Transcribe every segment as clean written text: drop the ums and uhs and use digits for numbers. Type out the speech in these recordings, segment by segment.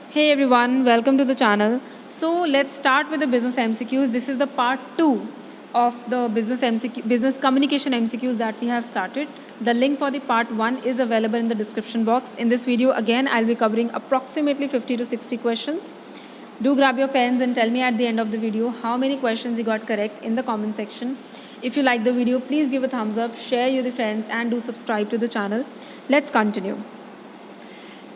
Hey everyone, welcome to the channel. So let's start with the business MCQs. This is the part 2 of the business communication MCQs that we have started. The link for the part 1 is available in the description box. In this video again I'll be covering approximately 50 to 60 questions. Do grab your pens and tell me at the end of the video how many questions you got correct in the comment section. If you like the video, please give a thumbs up, share with your friends and do subscribe to the channel. Let's continue.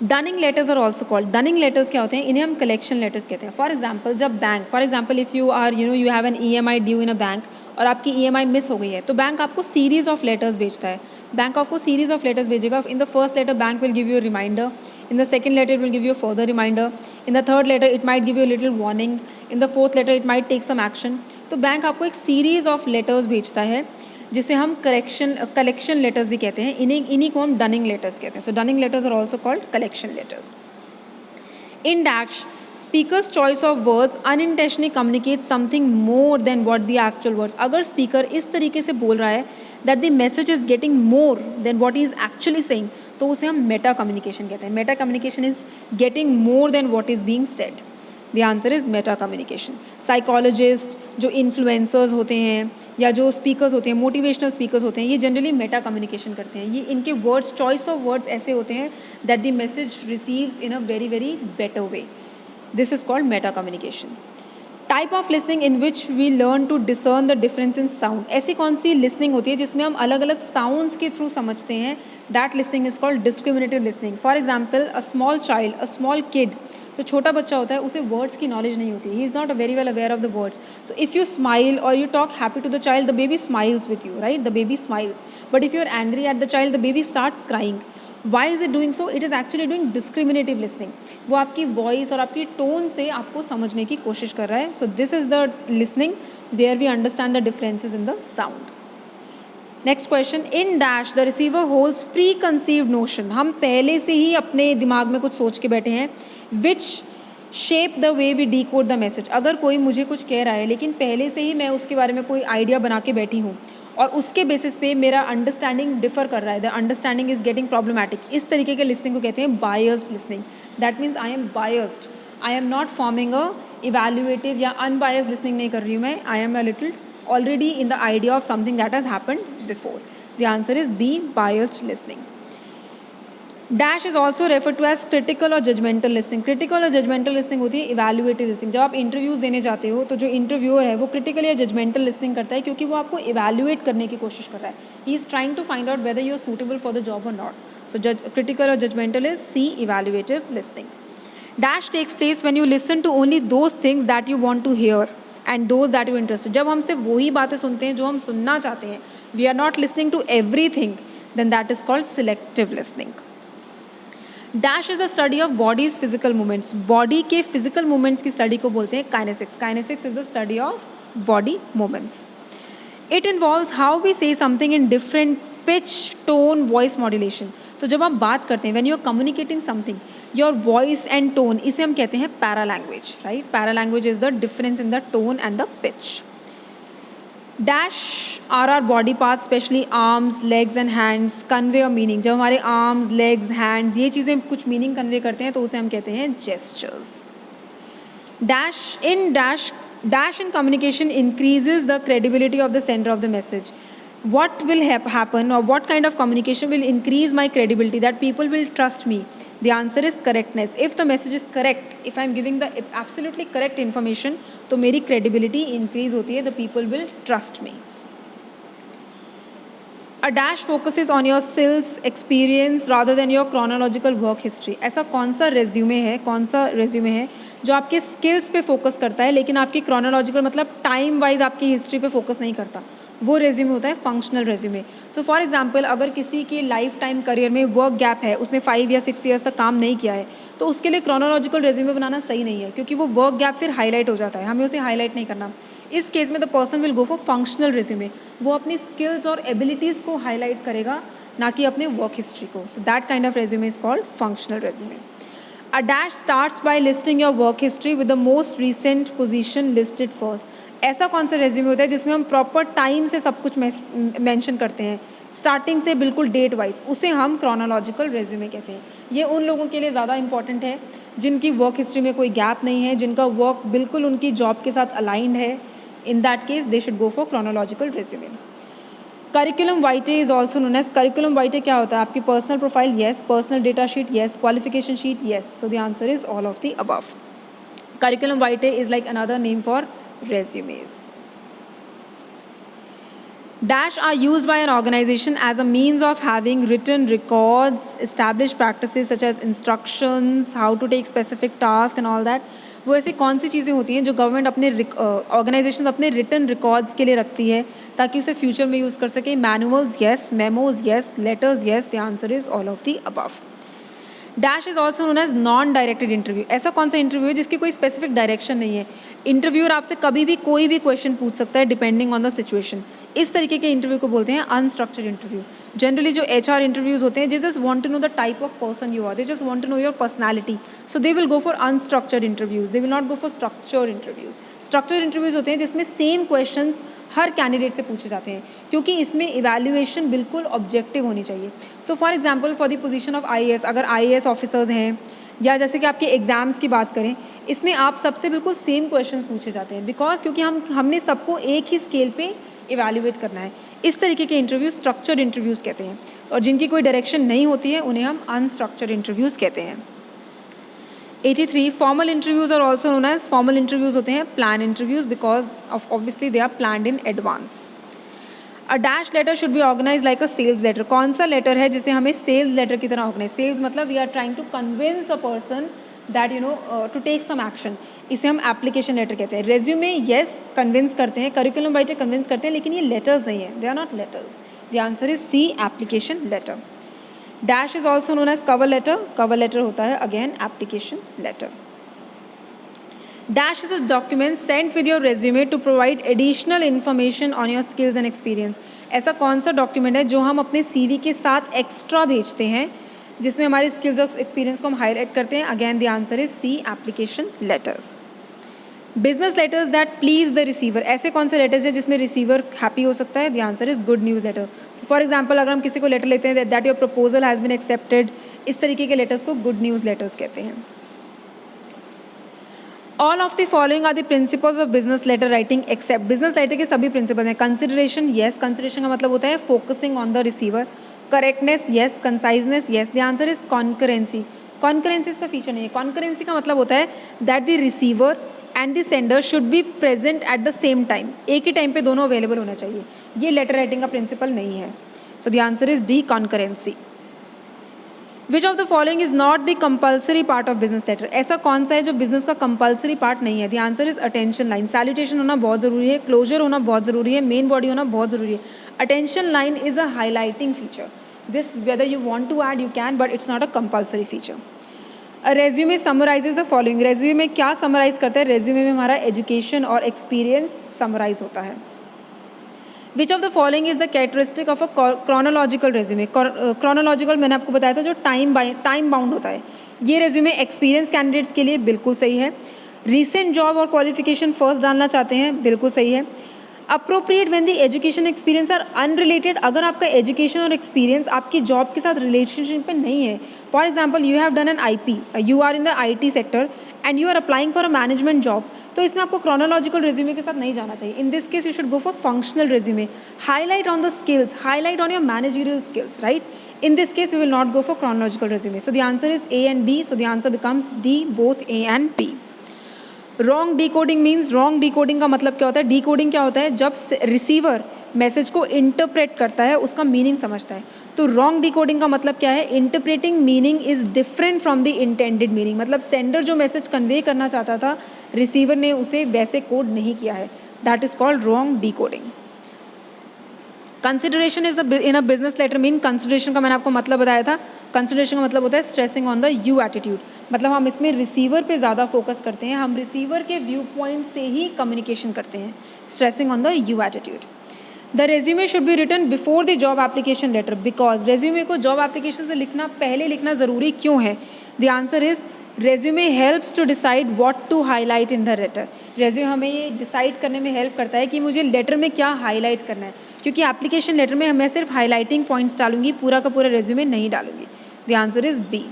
Dunning letters are also called. Dunning letters क्या होते हैं? इन्हें हम collection letters कहते हैं. For example जब bank, for example if you are you have an EMI due in a bank और आपकी EMI मिस हो गई है, तो बैंक आपको सीरीज ऑफ लेटर्स भेजता है. बैंक आपको सीरीज ऑफ लेटर्स भेजेगा. In the first letter bank will give you a reminder, in the second letter will give you further reminder, in the third letter it might give you little warning, in the fourth letter it might take some action. तो bank आपको एक series of letters भेजता है जिसे हम collection letters भी कहते हैं. इन्हीं को हम डनिंग लेटर्स कहते हैं. So dunning letters are also called collection letters. In dash, speaker's choice of words unintentionally communicates something more than what the actual words. अगर speaker इस तरीके से बोल रहा है that the message is getting more than what he is actually saying, तो उसे हम meta communication कहते हैं. Meta communication is getting more than what is being said. The answer is meta communication. Psychologists, जो influencers होते हैं या जो speakers होते हैं, motivational speakers होते हैं, ये generally meta communication करते हैं. ये इनके words, choice of words ऐसे होते हैं that the message receives in a very very better way. This is called meta communication. Type of listening in which we learn to discern the difference in sound. ऐसी कौन सी listening होती है जिसमें हम अलग अलग साउंड्स के थ्रू समझते हैं? That listening is called discriminative listening. For example a small child, a small kid, जो छोटा बच्चा होता है उसे वर्ड्स की नॉलेज नहीं होती. He is not very well aware of the words. So if you smile और you talk happy to the child, the baby smiles with you, right? The baby smiles. But if you are angry at the child, the baby starts crying. Why is it doing so? It is actually doing discriminative listening. वो आपकी voice और आपकी tone से आपको समझने की कोशिश कर रहा है. So this is the listening where we understand the differences in the sound. Next question. In dash, the receiver holds preconceived notion. हम पहले से ही अपने दिमाग में कुछ सोच के बैठे हैं. Which shape the way we decode the message. अगर कोई मुझे कुछ कह रहा है लेकिन पहले से ही मैं उसके बारे में कोई आइडिया बना के बैठी हूँ और उसके बेसिस पे मेरा अंडरस्टैंडिंग डिफर कर रहा है, the understanding is getting problematic, इस तरीके के लिसनिंग को कहते हैं biased listening. That means I am biased, I am not forming a evaluative या अनबायस्ड लिसनिंग नहीं कर रही हूँ मैं. I am a little already in the idea of something that has happened before. The answer is B, biased listening. Dash is also refer to as critical और judgemental listening. Critical और judgemental listening होती है evaluative listening. जब आप interviews देने जाते हो तो जो इंटरव्यूअर है वो क्रिटिकल या जजमेंटल लिसनिंग करता है क्योंकि वो आपको इवैल्यूएट करने की कोशिश कर रहा है. He is trying to find out whether you are suitable for the job और नॉट. सो क्रिटिकल और judgemental is C, evaluative listening. Dash takes place when you listen to only those things that you want to hear and those that you interested. जब हम सिर्फ वही बातें सुनते हैं जो हम सुनना चाहते हैं, we are not listening to everything, then that is called selective listening. Dash is the study of bodies physical movements. Body के फिजिकल मूवमेंट्स की स्टडी को बोलते हैं kinesics. Kinesics is the study of body movements. It involves how we say something in different pitch, tone, voice modulation. तो जब आप बात करते हैं, when you are communicating something, your voice and tone, इसे हम कहते हैं paralanguage, right? Paralanguage is the difference in the tone and the pitch. Dash are are body part, specially arms, legs and hands, convey a meaning. जब हमारे arms, legs, hands ये चीज़ें कुछ meaning convey करते हैं तो उसे हम कहते हैं gestures. Dash in communication increases the credibility of the sender of the message. What will happen or what kind of communication will increase my credibility that people will trust me? The answer is correctness. If the message is correct, if I am giving the absolutely correct information, तो मेरी credibility increase होती है, the people will trust me. A dash focuses on your skills, experience rather than your chronological work history. ऐसा कौन सा resume है जो आपके स्किल्स पे फोकस करता है लेकिन आपकी क्रोनोलॉजिकल मतलब टाइम वाइज आपकी हिस्ट्री पे फोकस नहीं करता? वो रेज्यूमे होता है functional resume. So for example अगर किसी की लाइफ टाइम करियर में वर्क गैप है, उसने 5 या 6 ईयर्स तक काम नहीं किया है, तो उसके लिए क्रोनोलॉजिकल रेज्यूमे बनाना सही नहीं है क्योंकि वो वर्क गैप फिर हाईलाइट हो जाता है. हमें उसे हाईलाइट नहीं करना. इस केस में the person will go for functional resume. वो अपनी स्किल्स और एबिलिटीज़ को हाईलाइट करेगा, ना कि अपने वर्क हिस्ट्री को. So that kind of resume is called functional resume. A dash starts by listing your work history with the most recent position listed first. ऐसा कौन सा रेज्यूमे होता है जिसमें हम प्रॉपर टाइम से सब कुछ मेंशन करते हैं, स्टार्टिंग से बिल्कुल डेट वाइज, उसे हम क्रोनोलॉजिकल रेज्यूमे कहते हैं। ये उन लोगों के लिए ज़्यादा इंपॉर्टेंट है जिनकी वर्क हिस्ट्री में कोई गैप नहीं है, जिनका वर्क बिल्कुल उनकी जॉब के साथ अलाइंड है। In that case they should go for chronological resume. Curriculum vitae is also known as, curriculum vitae क्या होता है? आपकी personal profile, yes, personal data sheet, yes, qualification sheet, yes. So the answer is all of the above. Curriculum vitae is like another name for resumes. Dash are used by an organization as a means of having written records, established practices such as instructions, how to take specific tasks and all that. वो ऐसी कौन सी चीज़ें होती हैं जो government अपने organisation अपने written records के लिए रखती है ताकि उसे फ्यूचर में यूज़ कर सके? Manuals, yes, memos, yes, letters, yes. The answer is all of the above. Dash is also known as non directed interview. ऐसा कौन सा इंटरव्यू है जिसकी कोई स्पेसिफिक डायरेक्शन नहीं है? इंटरव्यूअर आपसे कभी भी कोई भी क्वेश्चन पूछ सकता है डिपेंडिंग ऑन द सिचुएशन। इस तरीके के इंटरव्यू को बोलते हैं अनस्ट्रक्चर्ड इंटरव्यू। जनरली जो HR इंटरव्यूज होते हैं, they just want to know the type of person you are, they just want to know your personality, so they will go for unstructured interviews, they will not go for structured interviews. Structured interviews होते हैं जिसमें same questions हर candidate से पूछे जाते हैं, क्योंकि इसमें evaluation बिल्कुल ऑब्जेक्टिव होनी चाहिए। So for example for the position of IAS, अगर IAS ऑफिसर्स हैं या जैसे कि आपके एग्जाम्स की बात करें, इसमें आप सबसे बिल्कुल सेम क्वेश्चंस पूछे जाते हैं, बिकॉज क्योंकि हमने सबको एक ही स्केल पे इवैल्यूएट करना है। इस तरीके के इंटरव्यू स्ट्रक्चर्ड इंटरव्यूज़ कहते हैं, और जिनकी कोई डायरेक्शन नहीं होती है उन्हें हम अनस्ट्रक्चर्ड इंटरव्यूज़ कहते हैं। 83 formal interviews are also known as, formal interviews होते हैं plan interviews because of obviously they are planned in advance. A dash letter should be organise like a sales letter. कौन सा लेटर है जिसे हमें sales letter की तरह organise? Sales मतलब we are trying to convince a person that to take some action, इसे हम एप्लीकेशन लेटर कहते हैं। रेज्यूमे येस कन्विंस करते हैं, करिकुलम वाइटे कन्विंस करते हैं, लेकिन ये लेटर्स नहीं है, they are not letters. The answer is C, application letter. Dash is also known as cover letter. Cover letter होता है again application letter. Dash is a document sent with your resume to provide additional information on your skills and experience. ऐसा कौन सा document है जो हम अपने CV के साथ एक्स्ट्रा भेजते हैं जिसमें हमारे स्किल्स और एक्सपीरियंस को हम हाईलाइट करते हैं? Again the answer is C, application letters. Business letters that please the receiver. ऐसे कौन से लेटर्स हैं जिसमें रिसीवर हैप्पी हो सकता है? The answer is good news letter. So for example अगर हम किसी को लेटर लेते हैं that your proposal has been accepted, इस तरीके के लेटर्स को गुड न्यूज़ लेटर्स कहते हैं। All of the following are the principles of business letter writing except. Business letter के सभी प्रिंसिपल हैं। कंसिडरेशन, येस, कंसिडरेशन का मतलब होता है focusing on the receiver. Correctness, yes, conciseness, yes. The answer is concurrency. Concurrency इसका feature नहीं है। कॉन्करेंसी का मतलब होता है that the receiver and the sender should be present at the same time, एक ही टाइम पे दोनों अवेलेबल होना चाहिए। ये लेटर राइटिंग का प्रिंसिपल नहीं है। So the answer is D, concurrency. Which of the following is not the compulsory part of business letter. ऐसा कौन सा है जो बिजनेस का कंपल्सरी पार्ट नहीं है? The answer is attention line. Salutation होना बहुत ज़रूरी है, क्लोजर होना बहुत ज़रूरी है, मेन बॉडी होना बहुत ज़रूरी है। Attention line is a highlighting feature. This whether you want to add you can, but it's not a compulsory feature. A resume summarises the following. Resume में क्या समराइज करता है? रेज्यूमे में हमारा एजुकेशन और एक्सपीरियंस समराइज होता है। विच of the following is the characteristic of a chronological resume. Chronological मैंने आपको बताया था जो टाइम बाउंड होता है। ये रेज्यूमे एक्सपीरियंस कैंडिडेट्स के लिए बिल्कुल सही है। रीसेंट जॉब और क्वालिफिकेशन फर्स्ट डालना चाहते हैं, बिल्कुल सही है। Appropriate when the education experience are unrelated. अगर आपका एजुकेशन और एक्सपीरियंस आपकी जॉब के साथ रिलेशनशिप में नहीं है, for example you have done an IP, you are in the IT sector and you are applying for a management job, तो इसमें आपको क्रोनोलॉजिकल रेज्यूमे के साथ नहीं जाना चाहिए। In this case you should go for functional resume. Highlight on the skills, highlight on your managerial skills, right? In this case, we will not go for chronological resume. So the answer is A and B. So the answer becomes D, both A and B. Wrong decoding means, wrong decoding का मतलब क्या होता है? Decoding क्या होता है? जब receiver message को इंटरप्रेट करता है, उसका मीनिंग समझता है। तो रॉन्ग डिकोडिंग का मतलब क्या है? Interpreting meaning is different from the intended meaning. मतलब सेंडर जो मैसेज कन्वे करना चाहता था, रिसीवर ने उसे वैसे कोड नहीं किया है। That is called wrong decoding. Consideration is in a business letter mean, consideration का मैंने आपको मतलब बताया था। कंसिडरेशन का मतलब होता है stressing on the you attitude. मतलब हम इसमें रिसीवर पे ज़्यादा फोकस करते हैं, हम रिसीवर के व्यू पॉइंट से ही कम्युनिकेशन करते हैं। Stressing on the you attitude. The resume should be written before the job application letter because resume को जॉब एप्लीकेशन से लिखना, पहले लिखना ज़रूरी क्यों है? The answer is resume helps to decide what to highlight in the letter. Resume हमें ये डिसाइड करने में हेल्प करता है कि मुझे लेटर में क्या हाईलाइट करना है, क्योंकि एप्लीकेशन लेटर में मैं सिर्फ हाईलाइटिंग पॉइंट्स डालूंगी, पूरा का पूरा रेज्यूमे नहीं डालूंगी। The answer is B.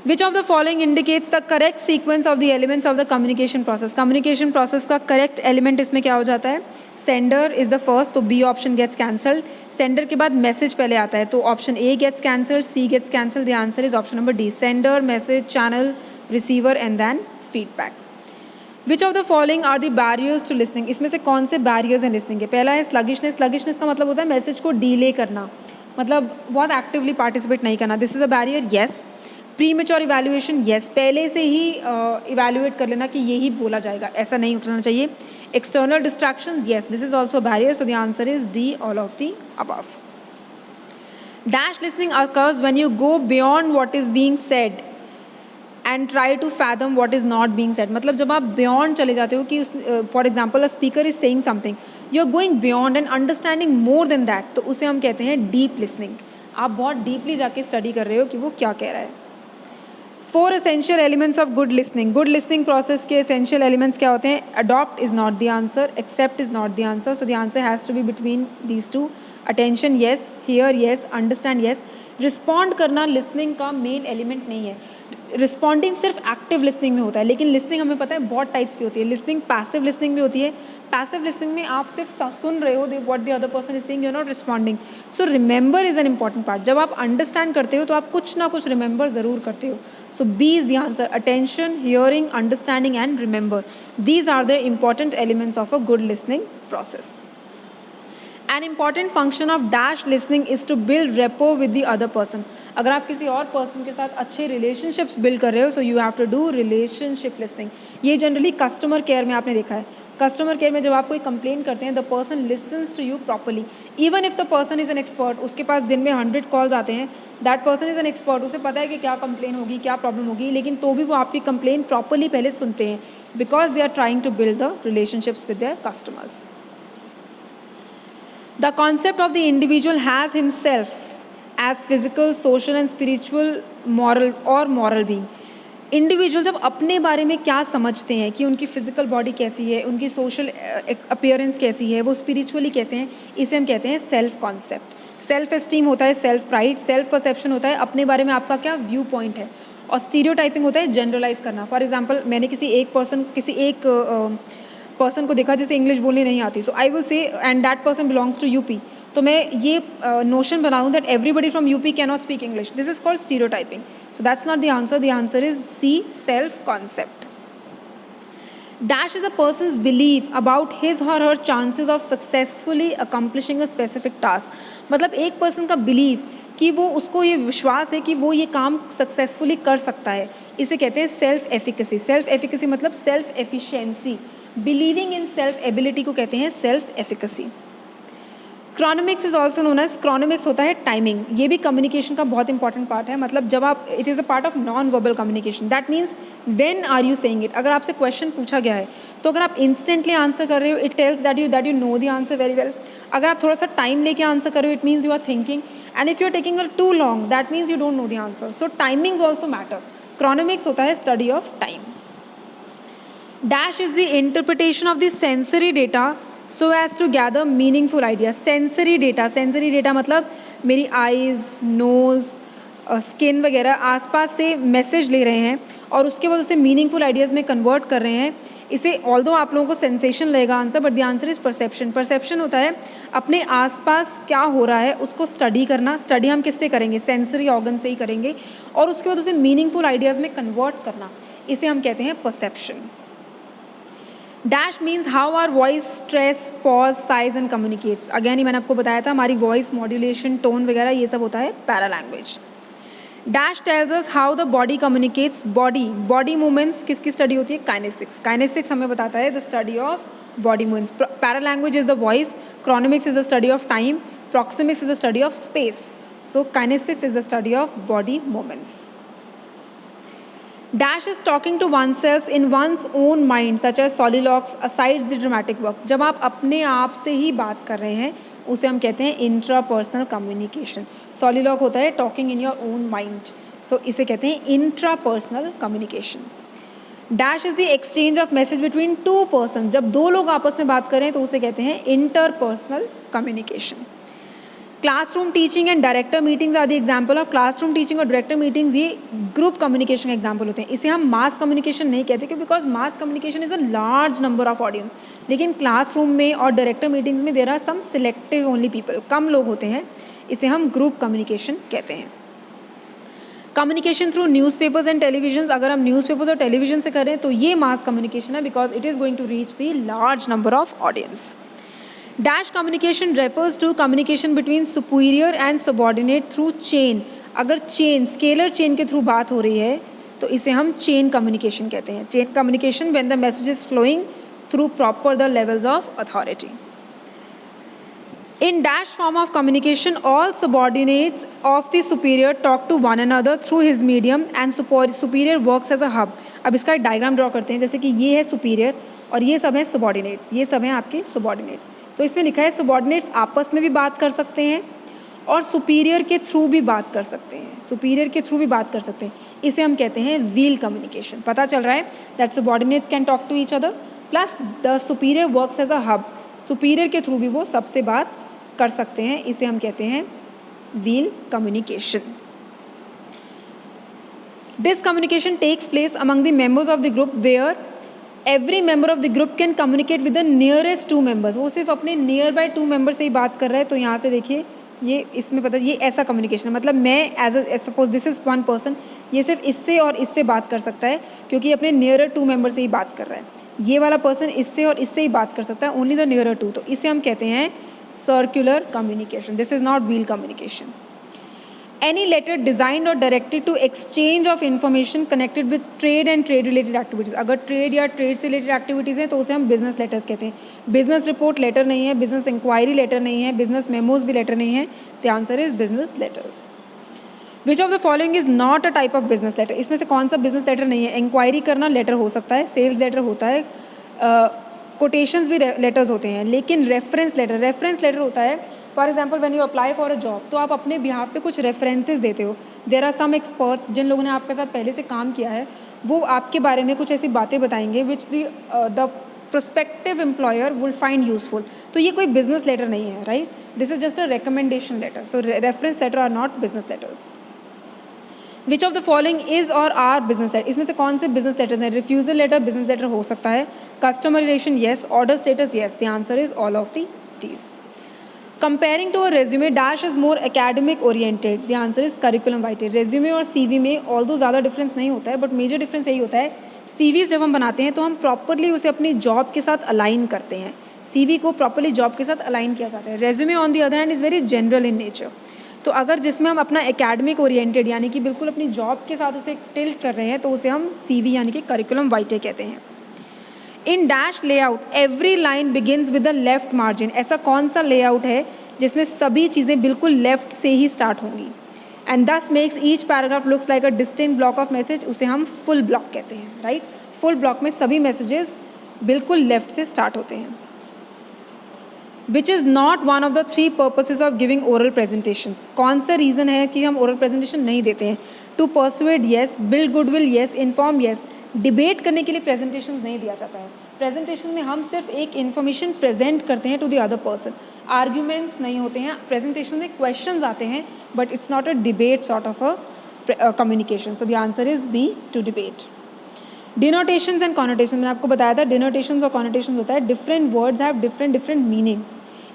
Which of the following indicates the correct sequence of the elements of the communication process? Communication process का correct element इसमें क्या हो जाता है? Sender is the first, तो B option gets cancelled. Sender के बाद message पहले आता है, तो option A gets cancelled, C gets cancelled. The answer is option number D. Sender, message, channel, receiver, and then feedback. Which of the following are the barriers to listening? इसमें से कौन से barriers हैं listening के? पहला है sluggishness. Sluggishness का मतलब होता है मैसेज को डिले करना, मतलब बहुत एक्टिवली पार्टिसिपेट नहीं करना. This is a barrier. Yes. Pre mature evaluation, yes, पहले से ही इवैल्यूएट कर लेना कि यही बोला जाएगा, ऐसा नहीं उठना चाहिए. External distractions, yes, this is also barrier. So the answer is D, all of the above. Dash listening occurs when you go beyond what is being said and try to fathom what is not being said. मतलब जब आप beyond चले जाते हो कि for example a speaker is saying something, you are going beyond and understanding more than that, तो उसे हम कहते हैं डीप लिसनिंग. आप बहुत डीपली जाके स्टडी कर रहे हो कि वो क्या कह रहा है. 4 essential elements of good listening. Good listening process के essential elements क्या होते हैं? Adopt is not the answer, accept is not the answer, so the answer has to be between these two. Attention yes, hear yes, understand yes. Respond करना listening का main element नहीं है. Responding सिर्फ active listening में होता है, लेकिन listening हमें पता है बहुत types की होती है. Listening passive listening भी होती है. Passive listening में आप सिर्फ सुन रहे हो what the other person is saying, you're not responding. So remember is an important part. जब आप understand करते हो तो आप कुछ ना कुछ remember ज़रूर करते हो. So B is the answer. Attention, hearing, understanding and remember. These are the important elements of a good listening process. An important function of dash listening is to build rapport with the other person. अगर आप किसी और person के साथ अच्छे relationships build कर रहे हो, so you have to do relationship listening. ये जनरली कस्टमर केयर में आपने देखा है. कस्टमर केयर में जब आप कोई कंप्लेन करते हैं, the person listens to you properly. Even if the person is an expert, उसके पास दिन में 100 कॉल्स आते हैं, that person is an expert, उसे पता है कि क्या कंप्लेन होगी, क्या प्रॉब्लम होगी, लेकिन तो भी वो आपकी कंप्लेन प्रॉपरली पहले सुनते हैं, because they are trying to build the relationships with their customers. The concept of the individual has himself as physical, social and spiritual, moral or moral being. Individual जब अपने बारे में क्या समझते हैं कि उनकी फिजिकल बॉडी कैसी है, उनकी सोशल अपीयरेंस कैसी है, वो स्पिरिचुअली कैसे हैं, इसे हम कहते हैं सेल्फ कॉन्सेप्ट. सेल्फ एस्टीम होता है सेल्फ प्राइड, सेल्फ परसेप्शन होता है अपने बारे में आपका क्या व्यू पॉइंट है, और स्टीरियोटाइपिंग होता है जनरलाइज करना. फॉर एग्जाम्पल मैंने किसी एक पर्सन को देखा जिसे इंग्लिश बोलनी नहीं आती, so I will say and that person belongs to UP, तो मैं ये नोशन बनाऊँ that everybody from UP can not speak English. This is called stereotyping. So that's not the answer. The answer is C, self concept. Dash is a person's belief about his or her chances of successfully accomplishing a specific task. मतलब एक person का believe कि वो उसको ये विश्वास है कि वो ये काम सक्सेसफुली कर सकता है, इसे कहते हैं सेल्फ एफिकेसी. सेल्फ एफिकेसी मतलब self efficiency. Believing in self ability को कहते हैं self efficacy. Chronemics is also known as, chronemics होता है टाइमिंग. ये भी कम्युनिकेशन का बहुत इंपॉर्टेंट पार्ट है. मतलब जब आप, it is a part of non verbal communication. That means when are you saying it. अगर आपसे क्वेश्चन पूछा गया है तो अगर आप इंस्टेंटली आंसर कर रहे हो, it tells that you know the answer very well. अगर आप थोड़ा सा टाइम लेके आंसर कर रहे हो, it means you are thinking. And if you are taking too long, that means you don't know the answer. So timings also matter. Chronemics होता है study of time. Dash is the interpretation of the sensory data so as to gather meaningful ideas. Sensory data मतलब मेरी eyes, nose, skin वगैरह आसपास से message ले रहे हैं और उसके बाद उसे मीनिंगफुल आइडियाज़ में कन्वर्ट कर रहे हैं. इसे ऑल्दो आप लोगों को सेंसेशन लगेगा answer, but the answer is perception. Perception होता है अपने आसपास क्या हो रहा है उसको स्टडी करना. स्टडी हम किससे करेंगे? सेंसरी ऑर्गन से ही करेंगे, और उसके बाद उसे मीनिंगफुल आइडियाज़ में कन्वर्ट करना, इसे हम कहते हैं perception. Dash means how are voice stress pause size and communicates. Again ही मैंने आपको बताया था हमारी वॉइस मॉड्यूलेशन टोन वगैरह ये सब होता है para language. Dash tells us how the body communicates. Body movements किसकी स्टडी होती है? काइनेसिक्स. काइनेसिक्स हमें बताता है the study of body movements. Para language is the voice, chronemics is the study of time, proxemics is the study of space. So kinesics is the study of body movements. Dash is talking to oneself in one's own mind, such as soliloquies, asides the dramatic work. जब आप अपने आप से ही बात कर रहे हैं उसे हम कहते हैं इंट्रापर्सनल कम्युनिकेशन. soliloquy होता है talking in your own mind. So इसे कहते हैं intrapersonal communication. Dash is the exchange of message between two person, जब दो लोग आपस में बात करें तो उसे कहते हैं interpersonal communication. Classroom teaching and director meetings are the example of classroom teaching और डायरेक्टर मीटिंग्स, ये ग्रुप कम्युनिकेशन एग्जाम्पल होते हैं। इसे हम मास कम्युनिकेशन नहीं कहते क्योंकि because mass communication is a large number of audience, लेकिन क्लासरूम में और डायरेक्टर मीटिंग्स में there are some selective only people, कम लोग होते हैं, इसे हम ग्रुप कम्युनिकेशन कहते हैं। Communication through newspapers and television, अगर हम न्यूज़पेपर्स और टेलीविजन से करें तो ये मास कम्युनिकेशन है because it is going to reach the large number of audience. Dash communication refers to communication between superior and subordinate through chain, अगर chain scalar chain के थ्रू बात हो रही है तो इसे हम चेन कम्युनिकेशन कहते हैं। Chain communication when the message is flowing through proper the levels of authority. In dash form of communication, all subordinates of the superior talk to one another through his medium and superior works as a hub। अब इसका एक diagram draw करते हैं, जैसे कि ये है superior और ये सब है सबॉर्डिनेट्स, ये सब हैं आपके सबॉर्डिनेट्स। तो इसमें लिखा है सबॉर्डिनेट्स आपस में भी बात कर सकते हैं और सुपीरियर के थ्रू भी बात कर सकते हैं, सुपीरियर के थ्रू भी बात कर सकते हैं, इसे हम कहते हैं व्हील कम्युनिकेशन। पता चल रहा है that subordinates can talk to each other plus the superior works as a hub, superior के थ्रू भी वो सबसे बात कर सकते हैं, इसे हम कहते हैं wheel communication. This communication takes place among the members of the group where every member of the group can communicate with the nearest two members, वो सिर्फ अपने नियर बाय टू मेंबर से ही बात कर रहा है। तो यहाँ से देखिए ये इसमें पता, ये ऐसा कम्युनिकेशन, मतलब मैं as suppose this is one person, ये सिर्फ इससे और इससे बात कर सकता है क्योंकि अपने नियरर टू मेंबर से ही बात कर रहा है। ये वाला पर्सन इससे और इससे ही बात कर सकता है, ओनली द नियरर टू, तो इसे हम कहते हैं circular communication. This is not wheel communication. Any letter designed or directed to exchange of information connected with trade and trade related activities. अगर trade या trade से related activities हैं तो उसे हम business letters कहते हैं। business report letter नहीं है, business inquiry letter नहीं है, business memos भी letter नहीं है, the answer is business letters. Which of the following is not a type of business letter? इसमें से कौन सा business letter नहीं है? inquiry करना letter हो सकता है, sales letter होता है, कोटेशंस भी लेटर्स होते हैं, लेकिन रेफरेंस लेटर होता है for example when you apply for a job, तो आप अपने बिहाफ पे कुछ रेफरेंसेस देते हो। देयर आर सम एक्सपर्ट्स जिन लोगों ने आपके साथ पहले से काम किया है, वो आपके बारे में कुछ ऐसी बातें बताएंगे which the prospective employer will find useful. तो ये कोई बिजनेस लेटर नहीं है, right, this is just a recommendation letter. So reference letter are not business letters. Which of the following is or are business letter, इसमें से कौन से business letters हैं? रिफ्यूजल लेटर बिजनेस लेटर हो सकता है, customer relation yes, order status yes, the answer is all of these. Comparing to a resume, dash is more academic oriented, the answer is curriculum vitae. Resume और CV में although ज़्यादा difference नहीं होता है, but major difference यही होता है, CVs जब हम बनाते हैं तो हम प्रॉपरली उसे अपनी जॉब के साथ अलाइन करते हैं, सीवी को प्रॉपरली जॉब के साथ अलाइन किया जाता है। Resume on the other hand is very general in nature. तो अगर जिसमें हम अपना एकेडमिक ओरिएंटेड यानी कि बिल्कुल अपनी जॉब के साथ उसे टिल्ट कर रहे हैं तो उसे हम सीवी यानी कि करिकुलम वाइटे कहते हैं। In dash layout every line begins with the left margin, ऐसा कौन सा लेआउट है जिसमें सभी चीज़ें बिल्कुल लेफ्ट से ही स्टार्ट होंगी? एंड दस makes each paragraph looks like a distinct block of message, उसे हम फुल ब्लॉक कहते हैं, राइट। फुल ब्लॉक में सभी मैसेजेस बिल्कुल लेफ्ट से स्टार्ट होते हैं। Which is not one of the three purposes of giving oral presentations, कौन सा रीज़न है कि हम ओरल प्रेजेंटेशन नहीं देते हैं? To persuade yes, build goodwill yes, inform yes. Debate करने के लिए प्रेजेंटेशन नहीं दिया जाता है। प्रेजेंटेशन में हम सिर्फ एक इन्फॉर्मेशन प्रेजेंट करते हैं to the other person, arguments नहीं होते हैं। प्रेजेंटेशन में क्वेश्चंस आते हैं but it's not a debate sort of a communication, so the answer is B to debate. Denotations and connotation, मैंने आपको बताया था डिनोटेशंस और कॉनोटेशन होता है different words have different meanings,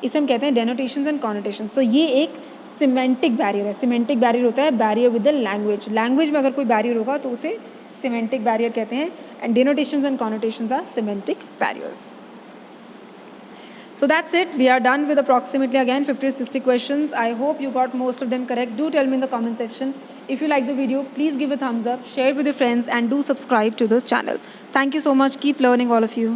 इसे हम कहते हैं डेनोटेशंस एंड कॉनोटेशन। तो ये एक सिमेंटिक बैरियर है। सिमेंटिक बैरियर होता है barrier with the language, language में अगर कोई बैरियर होगा तो उसे सिमेंटिक बैरियर कहते हैं, and denotations and connotations are semantic barriers. So that's it. We are done with approximately again 50 to 60 questions. I hope you got most of them correct. Do tell me in the comment section. If you like the video, please give a thumbs up, share it with your friends, and do subscribe to the channel. Thank you so much. Keep learning, all of you.